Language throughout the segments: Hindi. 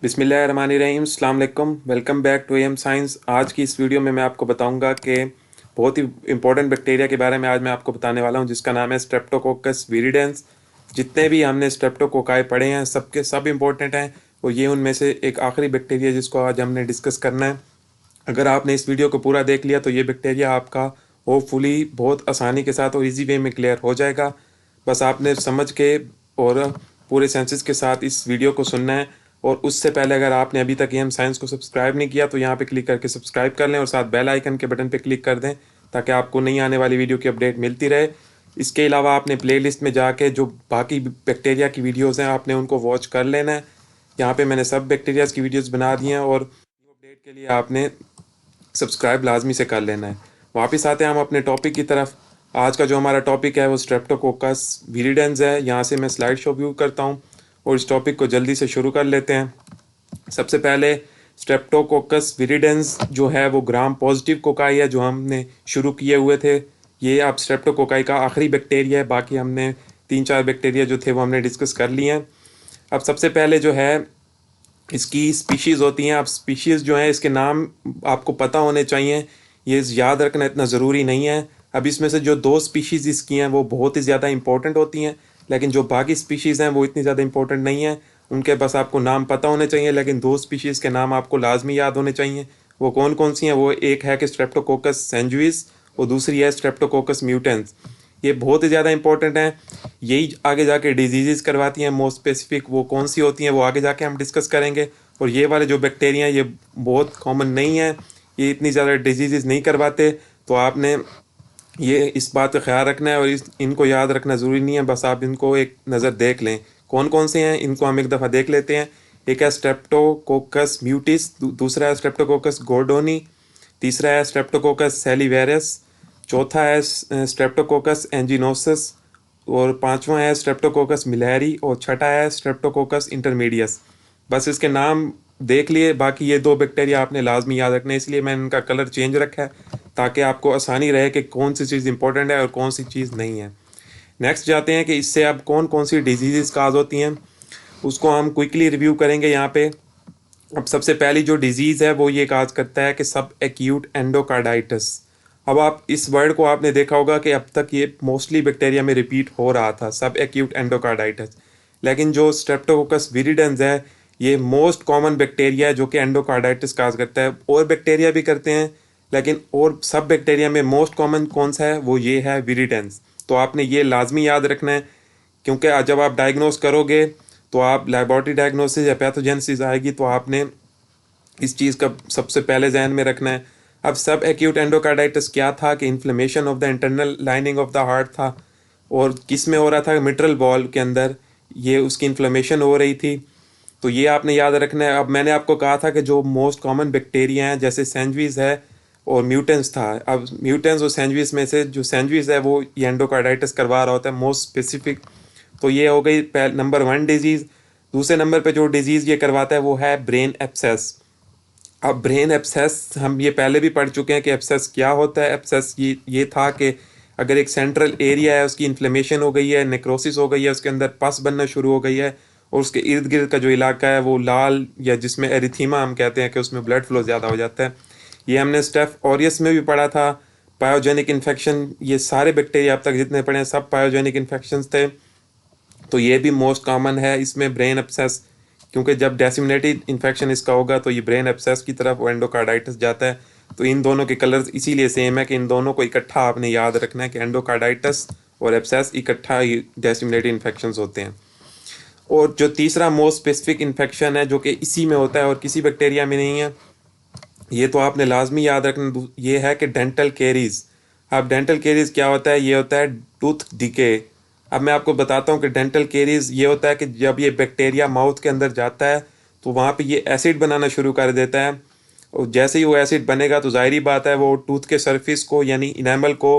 बिस्मिल्लाहिर्रहमानिर्रहीम, अस्सलाम वालेकुम। Welcome back to M science. आज की इस वीडियो में मैं आपको बताऊंगा कि बहुत ही इंपॉर्टेंट बैक्टीरिया के बारे में आज मैं आपको बताने वाला हूं, जिसका नाम है स्ट्रेप्टोकोकस विरिडेंस। जितने भी हमने स्ट्रेप्टोकोकाई पढ़े हैं सबके सब इंपॉर्टेंट हैं, और ये उनमें से एक आखिरी बैक्टीरिया जिसको आज हमने डिस्कस करना है। अगर आपने इस वीडियो को पूरा देख लिया तो ये बैक्टीरिया आपका होपफुली बहुत आसानी के साथ और इजी वे में क्लियर हो जाएगा। बस आपने समझ के और पूरे सेंसेस के साथ इस वीडियो को सुनना है। और उससे पहले अगर आपने अभी तक एम साइंस को सब्सक्राइब नहीं किया तो यहाँ पे क्लिक करके सब्सक्राइब कर लें और साथ बेल आइकन के बटन पे क्लिक कर दें, ताकि आपको नई आने वाली वीडियो की अपडेट मिलती रहे। इसके अलावा आपने प्लेलिस्ट में जाके जो बाकी बैक्टीरिया की वीडियोज़ हैं आपने उनको वॉच कर लेना है। यहाँ पे मैंने सब बैक्टीरियाज की वीडियोज़ बना दी हैं, और अपडेट के लिए आपने सब्सक्राइब लाजमी से कर लेना है। वापस आते हैं हम अपने टॉपिक की तरफ। आज का जो हमारा टॉपिक है वो स्ट्रेप्टोकोकस विरिडेंस है। यहाँ से मैं स्लाइड शो व्यू करता हूँ और इस टॉपिक को जल्दी से शुरू कर लेते हैं। सबसे पहले स्ट्रेप्टोकोकस विरिडेंस जो है वो ग्राम पॉजिटिव कोकाई है, जो हमने शुरू किए हुए थे। ये अब स्ट्रेप्टोकोकाई का आखिरी बैक्टीरिया है। बाकी हमने 3-4 बैक्टीरिया जो थे वो हमने डिस्कस कर लिए हैं। अब सबसे पहले जो है इसकी स्पीशीज़ होती हैं। अब स्पीशीज़ जो हैं इसके नाम आपको पता होने चाहिए, ये याद रखना इतना ज़रूरी नहीं है। अब इसमें से जो 2 स्पीशीज़ इसकी हैं वो बहुत ही ज़्यादा इंपॉर्टेंट होती हैं, लेकिन जो बाकी स्पीशीज़ हैं वो इतनी ज़्यादा इंपॉर्टेंट नहीं है। उनके बस आपको नाम पता होने चाहिए, लेकिन 2 स्पीशीज़ के नाम आपको लाजमी याद होने चाहिए। वो कौन कौन सी हैं? वो एक है कि स्ट्रेप्टोकोकस सेंजुइस और दूसरी है स्ट्रेप्टोकोकस म्यूटेंस। ये बहुत ही ज़्यादा इंपॉर्टेंट हैं। यही आगे जाके डिजीज़ करवाती हैं। मोस्ट स्पेसिफिक वो कौन सी होती हैं वो आगे जाके हम डिस्कस करेंगे। और ये वाले जो बैक्टीरिया हैं ये बहुत कॉमन नहीं है, ये इतनी ज़्यादा डिजीज़ नहीं करवाते। तो आपने ये इस बात का ख्याल रखना है, और इनको याद रखना ज़रूरी नहीं है, बस आप इनको एक नज़र देख लें। कौन कौन से हैं इनको हम एक दफ़ा देख लेते हैं। एक है स्ट्रेप्टोकोकस म्यूटिस, दूसरा है स्ट्रेप्टोकोकस गोर्डोनी, तीसरा है स्ट्रेप्टोकोकस सेलिवेरस, चौथा है स्ट्रेप्टोकोकस एंजिनोसिस, और पांचवा है स्ट्रेप्टोकोकस मिलेरी, और छठा है स्ट्रेप्टोकोकस इंटरमीडियस। बस इसके नाम देख लिए। बाकी ये 2 बैक्टीरिया आपने लाजमी याद रखने, इसलिए मैंने इनका कलर चेंज रखा है ताकि आपको आसानी रहे कि कौन सी चीज़ इंपॉर्टेंट है और कौन सी चीज़ नहीं है। नेक्स्ट जाते हैं कि इससे अब कौन कौन सी डिजीज़ काज होती हैं, उसको हम क्विकली रिव्यू करेंगे यहाँ पे। अब सबसे पहली जो डिजीज़ है वो ये काज करता है कि सब एक्यूट एंडोकार्डाइटिस। अब आप इस वर्ड को आपने देखा होगा कि अब तक ये मोस्टली बैक्टीरिया में रिपीट हो रहा था, सब एक्यूट एंडोकार्डाइटिस। लेकिन जो स्ट्रेप्टोकोकस विरिडेंस है ये मोस्ट कॉमन बैक्टीरिया है जो कि एंडोकार्डाइटिस काज करता है। और बैक्टीरिया भी करते हैं, लेकिन और सब बैक्टीरिया में मोस्ट कॉमन कौन सा है? वो ये है विरिडेंस। तो आपने ये लाजमी याद रखना है, क्योंकि जब आप डायग्नोस करोगे तो आप लेबॉरेटरी डायग्नोसिस या पैथोजेनेसिस आएगी तो आपने इस चीज़ का सबसे पहले जहन में रखना है। अब सब एक्यूट एंडोकार्डाइटिस क्या था कि inflammation of the internal lining of the heart था, और किस में हो रहा था? मिट्रल वॉल्व के अंदर ये उसकी इन्फ्लेमेशन हो रही थी। तो ये आपने याद रखना है। अब मैंने आपको कहा था कि जो मोस्ट कॉमन बैक्टीरिया हैं जैसे सेंजवीज है और म्यूटेंस था। अब म्यूटेंस और सेंजवीज में से जो सेंजवीज है वो ये एंडोकार्डाइटिस करवा रहा होता है मोस्ट स्पेसिफिक। तो ये हो गई नंबर 1 डिजीज़। दूसरे नंबर पे जो डिजीज़ ये करवाता है वो है ब्रेन एब्सेस। अब ब्रेन एब्सेस हम ये पहले भी पढ़ चुके हैं कि एब्सेस क्या होता है। एब्सेस ये था कि अगर एक सेंट्रल एरिया है उसकी इन्फ्लेमेशन हो गई है, नेक्रोसिस हो गई है, उसके अंदर पस बनना शुरू हो गई है, और उसके इर्द गिर्द का जो इलाका है वो लाल, या जिसमें एरिथीमा हम कहते हैं कि उसमें ब्लड फ्लो ज़्यादा हो जाता है। ये हमने स्टेफ ऑरियस में भी पढ़ा था। पायोजेनिक इन्फेक्शन, ये सारे बैक्टीरिया अब तक जितने पढ़े हैं सब पायोजेनिक इन्फेक्शंस थे। तो ये भी मोस्ट कॉमन है इसमें ब्रेन एब्सेस, क्योंकि जब डेसिमिनेटेड इन्फेक्शन इसका होगा तो ये ब्रेन एब्सेस की तरफ एंडोकार्डाइटिस जाता है। तो इन दोनों के कलर्स इसीलिए सेम है कि इन दोनों को इकट्ठा आपने याद रखना है कि एंडोकार्डाइटिस और एब्सेस इकट्ठा ही डेसिमिनेटेड इन्फेक्शंस होते हैं। और जो तीसरा मोस्ट स्पेसिफिक इन्फेक्शन है जो कि इसी में होता है और किसी बैक्टीरिया में नहीं है, ये तो आपने लाजमी याद रखना, ये है कि डेंटल केरीज। अब डेंटल केरीज क्या होता है? ये होता है टूथ डिके। अब मैं आपको बताता हूँ कि डेंटल केरीज ये होता है कि जब ये बैक्टीरिया माउथ के अंदर जाता है तो वहाँ पे ये एसिड बनाना शुरू कर देता है, और जैसे ही वो एसिड बनेगा तो जाहिर बात है वो टूथ के सरफेस को यानी इनेमल को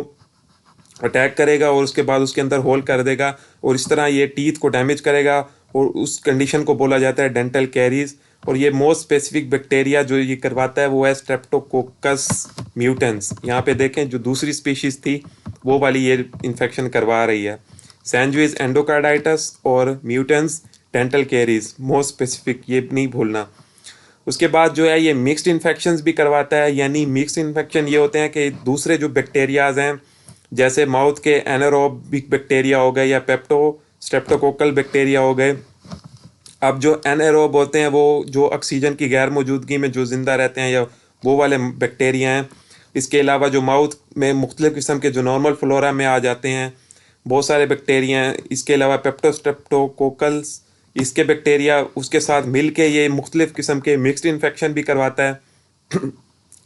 अटैक करेगा और उसके बाद उसके अंदर होल कर देगा, और इस तरह ये टीथ को डैमेज करेगा, और उस कंडीशन को बोला जाता है डेंटल कैरीज। और ये मोस्ट स्पेसिफिक बैक्टीरिया जो ये करवाता है वो है स्ट्रेप्टोकोकस म्यूटेंस। यहाँ पे देखें जो दूसरी स्पीशीज थी वो वाली ये इन्फेक्शन करवा रही है। सैंजविज एंडोकार्डाइटिस और mutans dental caries, most specific, ये नहीं भूलना। उसके बाद जो है ये मिक्स्ड इन्फेक्शंस भी करवाता है, यानी मिक्स्ड इन्फेक्शन ये होते हैं कि दूसरे जो बैक्टीरियाज हैं, जैसे माउथ के एनारोबिक बैक्टीरिया हो गए या पेप्टो स्ट्रेप्टोकोकल बैक्टीरिया हो गए। अब जो एनारोब होते हैं वो जो ऑक्सीजन की गैर मौजूदगी में जो ज़िंदा रहते हैं या वो वाले बैक्टीरिया हैं। इसके अलावा जो माउथ में मुख्तलिफ़ किस्म के जो नॉर्मल फ्लोरा में आ जाते हैं बहुत सारे बैक्टीरिया हैं। इसके अलावा पेप्टो स्ट्रेप्टोकोकल्स, इसके बैक्टीरिया उसके साथ मिल के ये मुख्तलिफ़ किस्म के मिक्स्ड इन्फेक्शन भी करवाता है।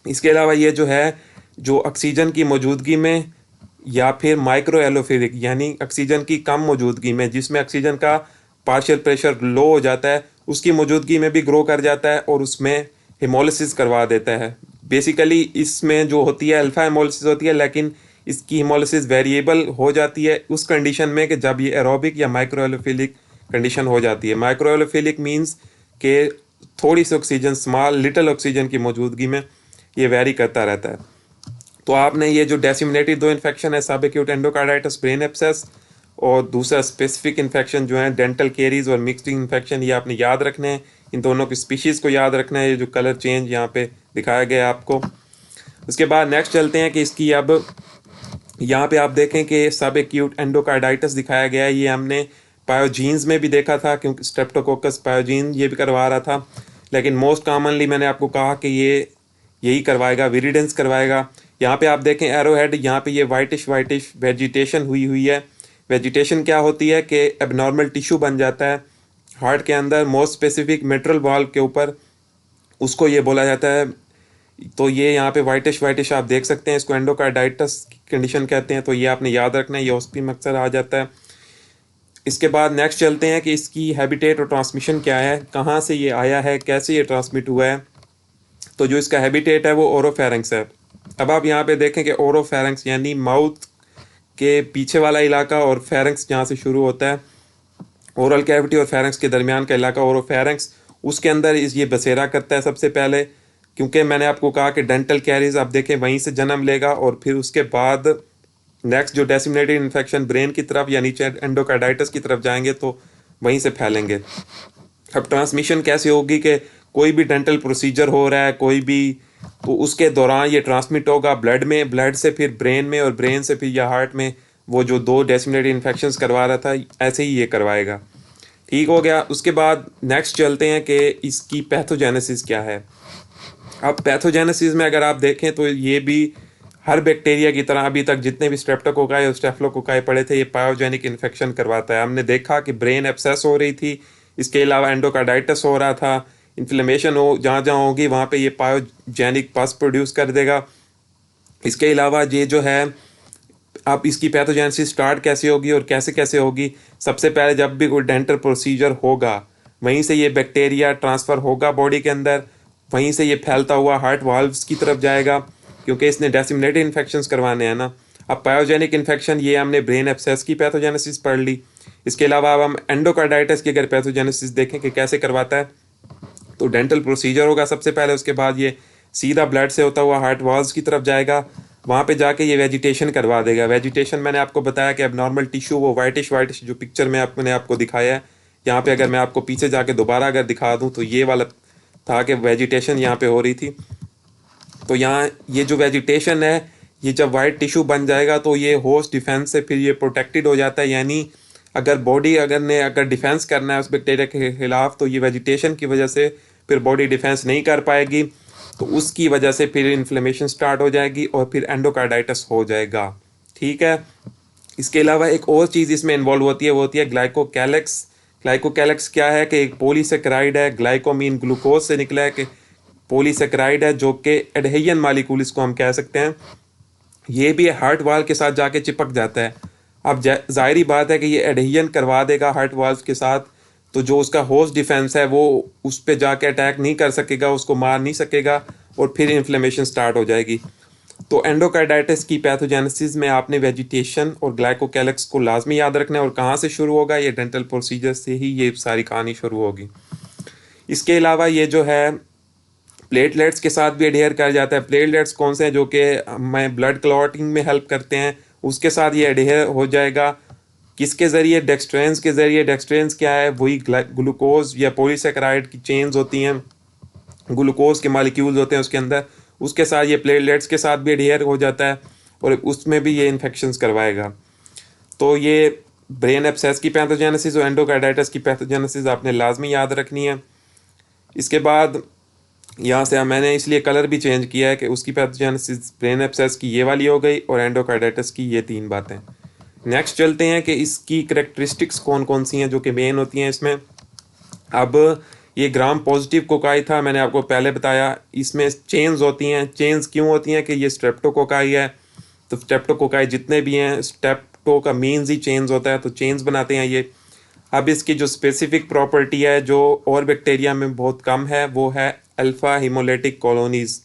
इसके अलावा ये जो है जो ऑक्सीजन की मौजूदगी में या फिर माइक्रो एलोफिलिक यानी ऑक्सीजन की कम मौजूदगी में, जिसमें ऑक्सीजन का पार्शियल प्रेशर लो हो जाता है, उसकी मौजूदगी में भी ग्रो कर जाता है और उसमें हेमोलिसिस करवा देता है। बेसिकली इसमें जो होती है अल्फा हेमोलिसिस होती है, लेकिन इसकी हेमोलिसिस वेरिएबल हो जाती है उस कंडीशन में कि जब ये एरोबिक या माइक्रो एलोफिलिक कंडीशन हो जाती है। माइक्रो एलोफिलिक मीन्स के थोड़ी सी ऑक्सीजन, स्मॉल लिटिल ऑक्सीजन की मौजूदगी में ये वेरी करता रहता है। तो आपने ये जो डिसेमिनेटेड दो इन्फेक्शन है, सब एक्यूट एंडोकार्डाइटिस, ब्रेन एब्सेस, और दूसरा स्पेसिफिक इन्फेक्शन जो है डेंटल केरीज और मिक्स्ड इन्फेक्शन, ये आपने याद रखने हैं। इन दोनों की स्पीशीज़ को याद रखना है। ये जो कलर चेंज यहाँ पे दिखाया गया है आपको। उसके बाद नेक्स्ट चलते हैं कि इसकी अब यहाँ पे आप देखें कि सब एक्यूट एंडोकार्डाइटिस दिखाया गया है। ये हमने पायोजीन्स में भी देखा था, क्योंकि स्ट्रेप्टोकोकस पायोजीन ये भी करवा रहा था, लेकिन मोस्ट कॉमनली मैंने आपको कहा कि ये यही करवाएगा, विरिडेंस करवाएगा। यहाँ पे आप देखें एरोहेड, यहाँ पे ये वाइटिश वाइटिश वेजिटेशन हुई हुई है। वेजिटेशन क्या होती है कि एबनॉर्मल टिश्यू बन जाता है हार्ट के अंदर, मोस्ट स्पेसिफिक मिट्रल वाल्व के ऊपर, उसको ये बोला जाता है। तो ये यहाँ पे वाइटिश वाइटिश आप देख सकते हैं, इसको एंडोकार्डाइटिस की कंडीशन कहते हैं। तो ये आपने याद रखना है, ये ओस्पी में अक्सर आ जाता है। इसके बाद नेक्स्ट चलते हैं कि इसकी हैबिटेट और ट्रांसमिशन क्या है, कहाँ से ये आया है, कैसे ये ट्रांसमिट हुआ है। तो जो इसका हैबिटेट है वो ओरोफेरेंक्स है। अब आप यहाँ पे देखें कि ओरोफेरेंक्स यानी माउथ के पीछे वाला इलाका और फेरेंक्स जहाँ से शुरू होता है, ओरल कैविटी और फेरेंक्स के दरमियान का इलाका ओरोफेरेंक्स, उसके अंदर ये बसेरा करता है सबसे पहले। क्योंकि मैंने आपको कहा कि डेंटल कैरीज आप देखें वहीं से जन्म लेगा और फिर उसके बाद नेक्स्ट जो डिसेमिनेटेड इन्फेक्शन ब्रेन की तरफ या नीचे एंडोकार्डाइटिस की तरफ जाएंगे तो वहीं से फैलेंगे। अब ट्रांसमिशन कैसे होगी कि कोई भी डेंटल प्रोसीजर हो रहा है कोई भी, तो उसके दौरान ये ट्रांसमिट होगा ब्लड में, ब्लड से फिर ब्रेन में और ब्रेन से फिर या हार्ट में। वो जो दो डिसेमिनेटेड इन्फेक्शंस करवा रहा था ऐसे ही ये करवाएगा। ठीक हो गया। उसके बाद नेक्स्ट चलते हैं कि इसकी पैथोजेनेसिस क्या है। अब पैथोजेनेसिस में अगर आप देखें तो ये भी हर बैक्टीरिया की तरह अभी तक जितने भी स्ट्रेप्टोकोकाई और स्टेफिलोकोकाई पड़े थे, ये पायोजेनिक इन्फेक्शन करवाता है। हमने देखा कि ब्रेन एब्सेस हो रही थी, इसके अलावा एंडोकार्डाइटिस हो रहा था, इन्फ्लेमेशन हो जहाँ जहाँ होगी वहाँ पे ये पायोजेनिक पस प्रोड्यूस कर देगा। इसके अलावा ये जो है अब इसकी पैथोजेनेसिस स्टार्ट कैसे होगी और कैसे कैसे होगी। सबसे पहले जब भी कोई डेंटल प्रोसीजर होगा वहीं से ये बैक्टीरिया ट्रांसफ़र होगा बॉडी के अंदर, वहीं से ये फैलता हुआ हार्ट वाल्व्स की तरफ जाएगा, क्योंकि इसने डिसेमिनेटेड इन्फेक्शंस करवाने हैं ना। अब पायोजेनिक इन्फेक्शन ये हमने ब्रेन एब्सेस की पैथोजेनेसिस पढ़ ली। इसके अलावा अब हम एंडोकार्डाइटिस की अगर पैथोजेनेसिस देखें कि कैसे करवाता है, तो डेंटल प्रोसीजर होगा सबसे पहले, उसके बाद ये सीधा ब्लड से होता हुआ हार्ट वाल्व्स की तरफ जाएगा, वहाँ पे जाके ये वेजिटेशन करवा देगा। वेजिटेशन मैंने आपको बताया कि एबनॉर्मल टिश्यू वो वाइटिश वाइटिश जो पिक्चर में मैंने आपको दिखाया है, यहाँ पे अगर मैं आपको पीछे जाके दोबारा अगर दिखा दूँ तो ये वाला था कि वेजिटेशन यहाँ पे हो रही थी। तो यहाँ ये जो वेजिटेशन है ये जब वाइट टिश्यू बन जाएगा तो ये होस्ट डिफेंस से फिर ये प्रोटेक्टेड हो जाता है। यानी अगर बॉडी अगर डिफेंस करना है उस बैक्टीरिया के खिलाफ तो ये वेजिटेशन की वजह से फिर बॉडी डिफेंस नहीं कर पाएगी, तो उसकी वजह से फिर इन्फ्लेमेशन स्टार्ट हो जाएगी और फिर एंडोकार्डाइटिस हो जाएगा। ठीक है। इसके अलावा एक और चीज़ इसमें इन्वॉल्व होती है, वो होती है ग्लाइकोकैलेक्स। ग्लाइकोकैलेक्स क्या है कि एक पॉलीसेकेराइड है, ग्लाइकोमीन ग्लूकोज से निकला है कि पॉलीसेकेराइड है जो कि एडहेजन मालिक्यूल इसको हम कह सकते हैं। ये भी हार्ट वाल्व के साथ जाके चिपक जाता है। अब जाहिर बात है कि ये एडहेजन करवा देगा हार्ट वाल्व के साथ, तो जो उसका होस्ट डिफेंस है वो उस पर जाके अटैक नहीं कर सकेगा, उसको मार नहीं सकेगा और फिर इन्फ्लेमेशन स्टार्ट हो जाएगी। तो एंडोकार्डाइटिस की पैथोजेनेसिस में आपने वेजिटेशन और ग्लाइकोकैलेक्स को लाजमी याद रखना है। और कहाँ से शुरू होगा, ये डेंटल प्रोसीजर से ही ये सारी कहानी शुरू होगी। इसके अलावा ये जो है प्लेटलेट्स के साथ भी एडहेयर कर जाता है। प्लेटलेट्स कौन से हैं, जो कि हमें ब्लड क्लॉटिंग में हेल्प करते हैं, उसके साथ ये एडहेयर हो जाएगा। किसके ज़रिए? डेक्स्ट्रेंस के ज़रिए। डेक्स्ट्रेंस क्या है? वही ग्लूकोज या पॉलीसेकेराइड की चेन्स होती हैं, ग्लूकोज के मॉलिक्यूल्स होते हैं उसके अंदर, उसके साथ ये प्लेटलेट्स के साथ भी एडहेयर हो जाता है और उसमें भी ये इन्फेक्शंस करवाएगा। तो ये ब्रेन एब्सेस की पैथोजेनेसिस और एंडोकार्डाइटिस की पैथोजेनेसिस आपने लाजमी याद रखनी है। इसके बाद यहाँ से मैंने इसलिए कलर भी चेंज किया है कि उसकी पैथोजेनेसिस ब्रेन एब्सेस की ये वाली हो गई और एंडोकार्डाइटिस की ये 3 बातें। नेक्स्ट चलते हैं कि इसकी करेक्टरिस्टिक्स कौन कौन सी हैं जो कि मेन होती हैं इसमें। अब ये ग्राम पॉजिटिव कोकाई था, मैंने आपको पहले बताया, इसमें चेन्स होती हैं। चेन्स क्यों होती हैं? कि ये स्ट्रेप्टोकोकाई है, तो स्ट्रेप्टोकोकाई जितने भी हैं, स्ट्रेप्टो का मीन्स ही चेन्स होता है, तो चेन्स बनाते हैं ये। अब इसकी जो स्पेसिफिक प्रॉपर्टी है जो और बैक्टीरिया में बहुत कम है, वो है अल्फ़ा हीमोलिटिक कॉलोनीज़।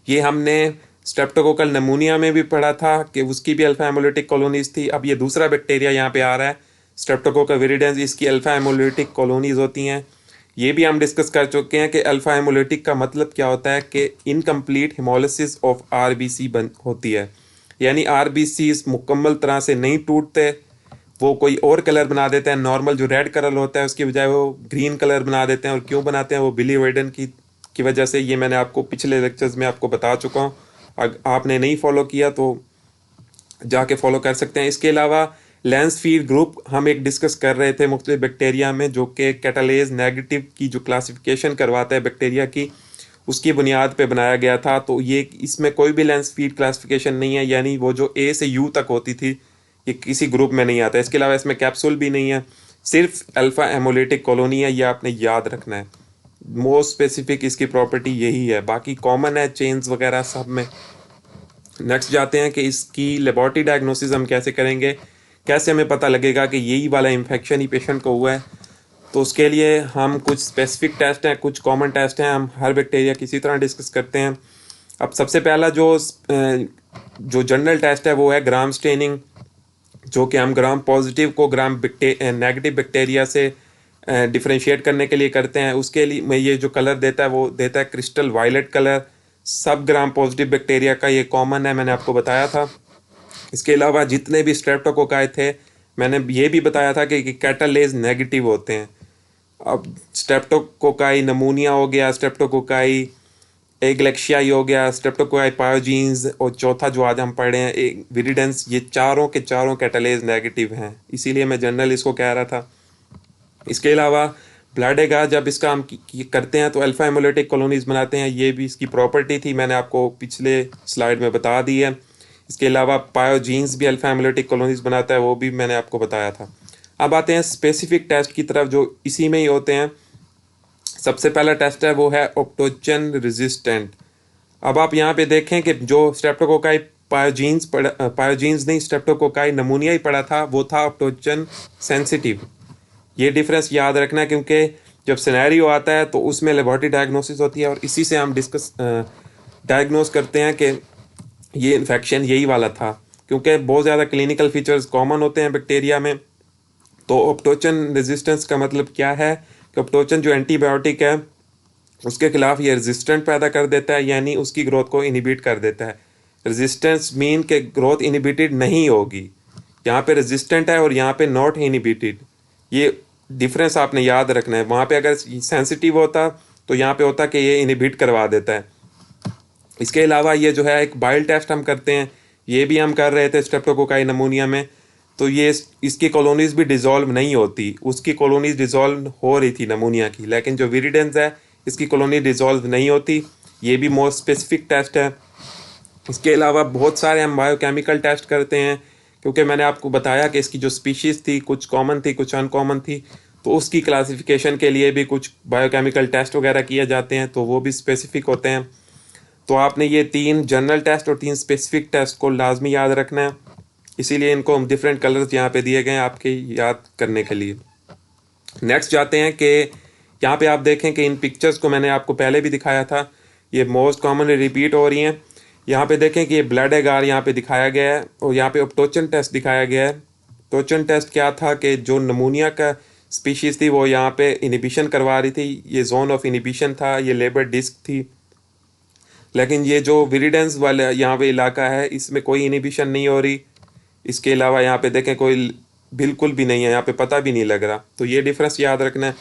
ये हमने स्ट्रेप्टोकोकल नमूनिया में भी पढ़ा था कि उसकी भी अल्फा हेमोलिटिक कॉलोनीज थी। अब ये दूसरा बैक्टीरिया यहाँ पे आ रहा है, स्ट्रेप्टोकोकल विरिडेंस, इसकी अल्फा हेमोलिटिक कॉलोनीज होती हैं। ये भी हम डिस्कस कर चुके हैं कि अल्फा हेमोलिटिक का मतलब क्या होता है कि इनकम्प्लीट हिमोलिसिस ऑफ आरबीसी बन होती है, यानी आरबीसी मुकम्मल तरह से नहीं टूटते, वो कोई और कलर बना देते हैं। नॉर्मल जो रेड कलर होता है उसकी बजाय वो ग्रीन कलर बना देते हैं। और क्यों बनाते हैं? वो बिली वेडन की वजह से। ये मैंने आपको पिछले लेक्चर्स में आपको बता चुका हूँ, अगर आपने नहीं फॉलो किया तो जाके फॉलो कर सकते हैं। इसके अलावा लैंसफील्ड ग्रुप हम एक डिस्कस कर रहे थे मुख्तलिफ बैक्टीरिया में, जो कि कैटालेज नेगेटिव की जो क्लासिफिकेशन करवाता है बैक्टीरिया की, उसकी बुनियाद पे बनाया गया था। तो ये इसमें कोई भी लैंसफील्ड क्लासिफिकेशन नहीं है, यानी वो जो ए से यू तक होती थी ये किसी ग्रुप में नहीं आता। इसके अलावा इसमें कैप्सूल भी नहीं है, सिर्फ अल्फा हेमोलिटिक कॉलोनी है, ये आपने याद रखना है। मोस्ट स्पेसिफिक इसकी प्रॉपर्टी यही है, बाकी कॉमन है चेन्स वगैरह सब में। नेक्स्ट जाते हैं कि इसकी लेबॉरेटरी डायग्नोसिस हम कैसे करेंगे, कैसे हमें पता लगेगा कि यही वाला इन्फेक्शन ही पेशेंट को हुआ है। तो उसके लिए हम कुछ स्पेसिफिक टेस्ट हैं, कुछ कॉमन टेस्ट हैं, हम हर बैक्टीरिया किसी तरह डिस्कस करते हैं। अब सबसे पहला जो जनरल टेस्ट है वो है ग्राम स्टेनिंग, जो कि हम ग्राम पॉजिटिव को ग्राम नेगेटिव बैक्टीरिया से डिफ्रेंशिएट करने के लिए करते हैं। उसके लिए मैं ये जो कलर देता है वो देता है क्रिस्टल वायलेट कलर। सब ग्राम पॉजिटिव बैक्टीरिया का ये कॉमन है, मैंने आपको बताया था। इसके अलावा जितने भी स्ट्रेप्टोकोकाई थे मैंने ये भी बताया था कि कैटालेज नेगेटिव होते हैं। अब स्ट्रेप्टोकोकाई नमूनिया हो गया, स्ट्रेप्टोकोकाई एग्लेक्शियाई हो गया, स्ट्रेप्टोकोकाई पायोजीन्स, और चौथा जो आज हम पढ़ रहे हैं एक विरिडेंस, ये चारों के चारों कैटालेज नेगेटिव हैं, इसीलिए मैं जनरल इसको कह रहा था। इसके अलावा ब्लड एगार जब इसका हम करते हैं तो अल्फा हेमोलिटिक कॉलोनीज बनाते हैं, ये भी इसकी प्रॉपर्टी थी, मैंने आपको पिछले स्लाइड में बता दी है। इसके अलावा पायोजीन्स भी अल्फा हेमोलिटिक कॉलोनीज बनाता है, वो भी मैंने आपको बताया था। अब आते हैं स्पेसिफिक टेस्ट की तरफ जो इसी में ही होते हैं। सबसे पहला टेस्ट है वो है ऑप्टोजन रेजिस्टेंट। अब आप यहाँ पे देखें कि जो स्ट्रेप्टोकोकाई पायोजीन्स नहीं, स्ट्रेप्टोकोकाई नमूनिया ही पड़ा था, वो था ऑप्टोजन सेंसिटिव। ये डिफरेंस याद रखना है क्योंकि जब सिनेरियो आता है तो उसमें लेबॉरेटरी डायग्नोसिस होती है और इसी से हम डायग्नोस करते हैं कि ये इन्फेक्शन यही वाला था, क्योंकि बहुत ज़्यादा क्लिनिकल फीचर्स कॉमन होते हैं बैक्टीरिया में। तो ऑप्टोजन रेजिस्टेंस का मतलब क्या है कि ऑप्टोजन जो एंटीबायोटिक है उसके खिलाफ ये रेजिस्टेंट पैदा कर देता है, यानी उसकी ग्रोथ को इनिबिट कर देता है। रेजिस्टेंस मीन के ग्रोथ इनिबिटेड नहीं होगी, यहाँ पे रेजिस्टेंट है और यहाँ पे नॉट इनिबिटेड। ये डिफरेंस आपने याद रखना है। वहाँ पे अगर सेंसिटिव होता तो यहाँ पे होता कि ये इनिबिट करवा देता है। इसके अलावा ये जो है एक बाइल टेस्ट हम करते हैं, ये भी हम कर रहे थे स्ट्रेप्टोकोकाई नमूनिया में। तो ये इसकी कॉलोनीज भी डिजॉल्व नहीं होती, उसकी कॉलोनीज डिजॉल्व हो रही थी नमूनिया की, लेकिन जो विरिडेंस है इसकी कॉलोनी डिजॉल्व नहीं होती। ये भी मोस्ट स्पेसिफिक टेस्ट है। इसके अलावा बहुत सारे हम बायोकेमिकल टेस्ट करते हैं, क्योंकि मैंने आपको बताया कि इसकी जो स्पीशीज़ थी कुछ कॉमन थी कुछ अनकॉमन थी, तो उसकी क्लासिफिकेशन के लिए भी कुछ बायोकेमिकल टेस्ट वगैरह किए जाते हैं, तो वो भी स्पेसिफिक होते हैं। तो आपने ये 3 जनरल टेस्ट और 3 स्पेसिफिक टेस्ट को लाजमी याद रखना है, इसीलिए इनको हम डिफरेंट कलर्स यहाँ पे दिए गए हैं आपके याद करने के लिए। नेक्स्ट जाते हैं कि यहाँ पे आप देखें कि इन पिक्चर्स को मैंने आपको पहले भी दिखाया था, ये मोस्ट कॉमनली रिपीट हो रही हैं। यहाँ पे देखें कि ये ब्लड एगार यहाँ पे दिखाया गया है और यहाँ पे ऑप्टोजन टेस्ट दिखाया गया है। ऑप्टोजन टेस्ट क्या था कि जो नमूनिया का स्पीशीज़ थी वो यहाँ पे इनिबिशन करवा रही थी, ये जोन ऑफ इनिबिशन था, ये लेबर डिस्क थी। लेकिन ये जो विरिडेंस वाला यहाँ पे इलाका है इसमें कोई इनिबिशन नहीं हो रही, इसके अलावा यहाँ पे देखें कोई बिल्कुल भी नहीं है, यहाँ पे पता भी नहीं लग रहा, तो ये डिफरेंस याद रखना है।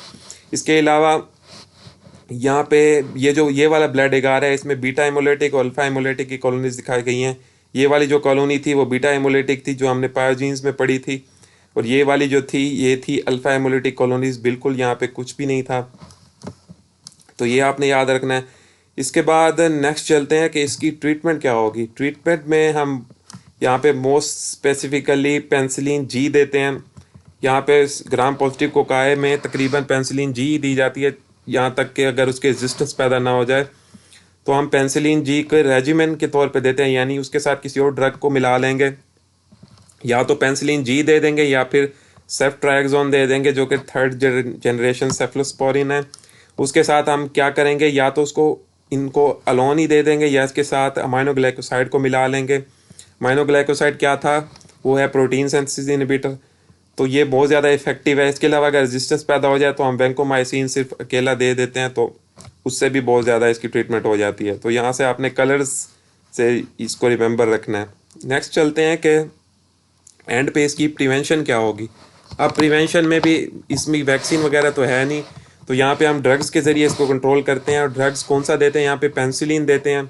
इसके अलावा यहाँ पे ये वाला ब्लड एगार है, इसमें बीटा हेमोलिटिक और अल्फा हेमोलिटिक की कॉलोनीज दिखाई गई हैं। ये वाली जो कॉलोनी थी वो बीटा हेमोलिटिक थी, जो हमने पायोजीन्स में पढ़ी थी, और ये वाली जो थी ये थी अल्फा हेमोलिटिक कॉलोनीज, बिल्कुल यहाँ पे कुछ भी नहीं था, तो ये आपने याद रखना है। इसके बाद नेक्स्ट चलते हैं कि इसकी ट्रीटमेंट क्या होगी। ट्रीटमेंट में हम यहाँ पे मोस्ट स्पेसिफिकली पेंसिलिन जी देते हैं। यहाँ पे ग्राम पॉजिटिव कोकाए में तकरीबन पेंसिलिन जी दी जाती है, यहाँ तक कि अगर उसके रेजिस्टेंस पैदा ना हो जाए तो हम पेंसिलिन जी के रेजिमेन के तौर पे देते हैं, यानी उसके साथ किसी और ड्रग को मिला लेंगे, या तो पेंसिलिन जी दे देंगे या फिर सेफ्ट्राइक्सोन दे देंगे जो कि थर्ड जनरेशन सेफलोस्पोरिन है। उसके साथ हम क्या करेंगे, या तो उसको इनको अलोन ही दे देंगे या इसके साथ अमाइनोग्लाइकोसाइड को मिला लेंगे। अमाइनोग्लाइकोसाइड क्या था, वो है प्रोटीन सिंथेसिस इनहिबिटर, तो ये बहुत ज़्यादा इफेक्टिव है। इसके अलावा अगर रेजिस्टेंस पैदा हो जाए तो हम वैंकोमाइसिन सिर्फ अकेला दे देते हैं, तो उससे भी बहुत ज़्यादा इसकी ट्रीटमेंट हो जाती है। तो यहाँ से आपने कलर्स से इसको रिमेंबर रखना है। नेक्स्ट चलते हैं कि एंड पे इसकी प्रिवेंशन क्या होगी। अब प्रिवेंशन में भी इसमें वैक्सीन वगैरह तो है नहीं, तो यहाँ पे हम ड्रग्स के ज़रिए इसको कंट्रोल करते हैं। और ड्रग्स कौन सा देते हैं, यहाँ पे पेंसिलिन देते हैं,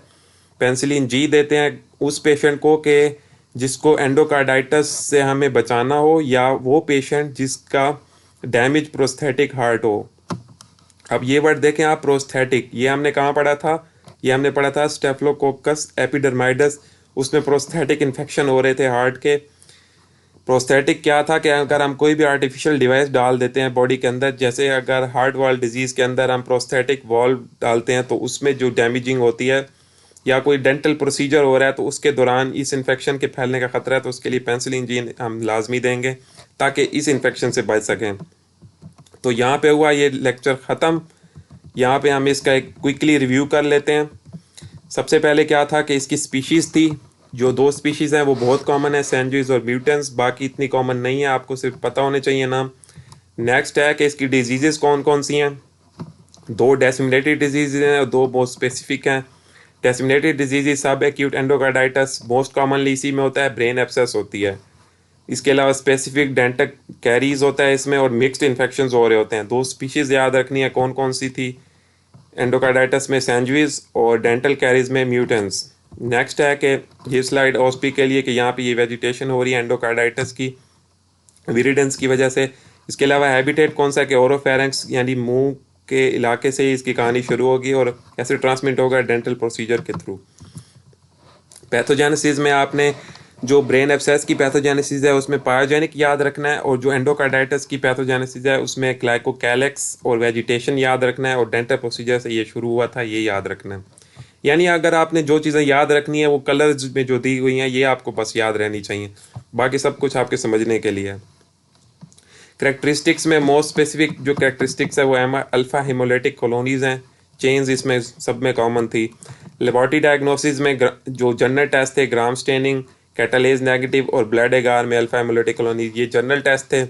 पेंसिलिन जी देते हैं उस पेशेंट को कि जिसको एंडोकार्डाइटिस से हमें बचाना हो, या वो पेशेंट जिसका डैमेज प्रोस्थेटिक हार्ट हो। अब ये वर्ड देखें आप, प्रोस्थेटिक, ये हमने कहाँ पढ़ा था, ये हमने पढ़ा था स्टेफलोकोकस एपिडर्माइडस, उसमें प्रोस्थेटिक इन्फेक्शन हो रहे थे हार्ट के। प्रोस्थेटिक क्या था कि अगर हम कोई भी आर्टिफिशियल डिवाइस डाल देते हैं बॉडी के अंदर, जैसे अगर हार्ट वाल डिजीज़ के अंदर हम प्रोस्थेटिक वॉल्व डालते हैं तो उसमें जो डैमेजिंग होती है, या कोई डेंटल प्रोसीजर हो रहा है तो उसके दौरान इस इन्फेक्शन के फैलने का ख़तरा है, तो उसके लिए पेंसिलिन जी हम लाजमी देंगे ताकि इस इन्फेक्शन से बच सकें। तो यहाँ पे हुआ ये लेक्चर ख़त्म। यहाँ पे हम इसका एक क्विकली रिव्यू कर लेते हैं। सबसे पहले क्या था कि इसकी स्पीशीज़ थी, जो दो स्पीशीज़ हैं वो बहुत कॉमन है, सैंडविच और म्यूटेंस, बाकी इतनी कॉमन नहीं है, आपको सिर्फ पता होने चाहिए नाम। नेक्स्ट है कि इसकी डिजीज़ कौन कौन सी हैं। दो डेसिमिनेटेड डिजीज़ हैं और दो बहुत स्पेसिफिक हैं। डेसिमिनेटेड डिजीज़ सब एक्यूट एंडोकार्डाइटिस मोस्ट कॉमनली इसी में होता है, ब्रेन एब्सेस होती है। इसके अलावा स्पेसिफिक डेंटल कैरीज होता है इसमें, और मिक्स्ड इन्फेक्शंस हो रहे होते हैं। दो स्पीशीज़ याद रखनी है कौन कौन सी थी, एंडोकार्डाइटिस में सैंडविच और डेंटल कैरीज में म्यूटेंस। नेक्स्ट है कि ये स्लाइड ऑस्पी के लिए कि यहाँ पे ये वेजिटेशन हो रही है एंडोकार्डाइटिस की विरिडेंस की वजह से। इसके अलावा हैबिटेट कौन सा, कि ओरोफेरेंक्स यानी मुंह के इलाके से ही इसकी कहानी शुरू होगी, और कैसे ट्रांसमिट होगा, डेंटल प्रोसीजर के थ्रू। पैथोजेनेसिस में आपने जो ब्रेन एब्सेस की पैथोजेनेसिस है उसमें पायोजेनिक याद रखना है, और जो एंडोकार्डाइटिस की पैथोजेनेसिस है उसमें ग्लाइकोकैलेक्स और वेजिटेशन याद रखना है, और डेंटल प्रोसीजर से ये शुरू हुआ था, ये याद रखना है। यानी अगर आपने जो चीज़ें याद रखनी है वो कलर्स में जो दी हुई हैं ये आपको बस याद रहनी चाहिए, बाकी सब कुछ आपके समझने के लिए है। करेक्टरिस्टिक्स में मोस्ट स्पेसिफिक जो करेक्टरिस्टिक्स है वो अल्फा हेमोलिटिक कॉलोनीज हैं, चेंज इसमें सब में कॉमन थी। लेबोरेटरी डायग्नोसिस में जो जनरल टेस्ट थे, ग्राम स्टेनिंग, कैटालेज नेगेटिव और ब्लड एगार में अल्फा हेमोलिटिक कॉलोनीज, ये जनरल टेस्ट थे।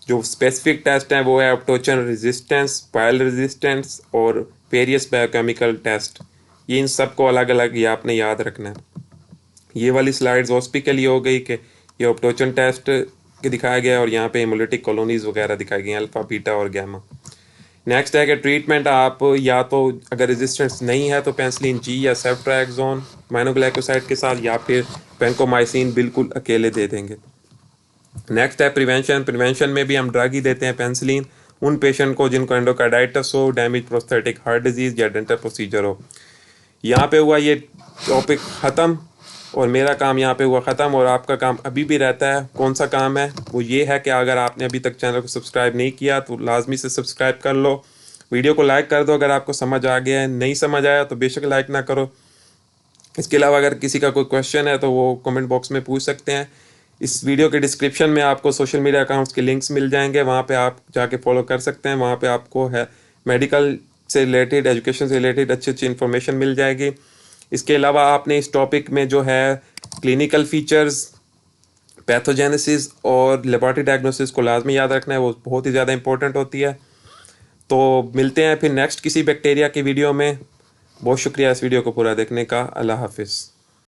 जो स्पेसिफिक टेस्ट हैं वो है अपटोचन रेजिस्टेंस, पायल रेजिस्टेंस और वेरियस बायोकेमिकल टेस्ट। ये इन सब को अलग अलग ये आपने याद रखना है। ये वाली स्लाइड्स हॉस्पी के लिए हो गई कि ये ऑप्टोचन टेस्ट के दिखाया गया और यहाँ पे हेमोलिटिक कॉलोनीज वगैरह दिखाई गई अल्फा, बीटा और गैमा। नेक्स्ट है कि ट्रीटमेंट आप या तो अगर रेजिस्टेंस नहीं है तो पेंसिलिन जी या सेफ्ट्राक्सोन माइनोग्लाइकोसाइड के साथ, या फिर वैंकोमाइसिन बिल्कुल अकेले दे देंगे। नेक्स्ट है प्रिवेंशन। प्रिवेंशन में भी हम ड्रग ही देते हैं पेंसिलिन उन पेशेंट को जिनको एंडोकार्डाइटिस हो, डैमेज प्रोस्थेटिक हार्ट डिजीज या डेंटल प्रोसीजर हो। यहाँ पे हुआ ये टॉपिक ख़त्म, और मेरा काम यहाँ पे हुआ ख़त्म, और आपका काम अभी भी रहता है। कौन सा काम है, वो ये है कि अगर आपने अभी तक चैनल को सब्सक्राइब नहीं किया तो लाजमी से सब्सक्राइब कर लो, वीडियो को लाइक कर दो अगर आपको समझ आ गया है, नहीं समझ आया तो बेशक लाइक ना करो। इसके अलावा अगर किसी का कोई क्वेश्चन है तो वो कमेंट बॉक्स में पूछ सकते हैं। इस वीडियो के डिस्क्रिप्शन में आपको सोशल मीडिया अकाउंट्स के लिंक्स मिल जाएंगे, वहाँ पे आप जाके फॉलो कर सकते हैं। वहाँ पे आपको है मेडिकल से रिलेटेड, एजुकेशन से रिलेटेड अच्छी अच्छी इन्फॉर्मेशन मिल जाएगी। इसके अलावा आपने इस टॉपिक में जो है क्लिनिकल फीचर्स, पैथोजेनेसिस और लेबोरेटरी डायग्नोसिस को लाजमी याद रखना है, वो बहुत ही ज़्यादा इंपॉर्टेंट होती है। तो मिलते हैं फिर नेक्स्ट किसी बैक्टीरिया की वीडियो में। बहुत शुक्रिया इस वीडियो को पूरा देखने का। अल्लाह हाफिज़।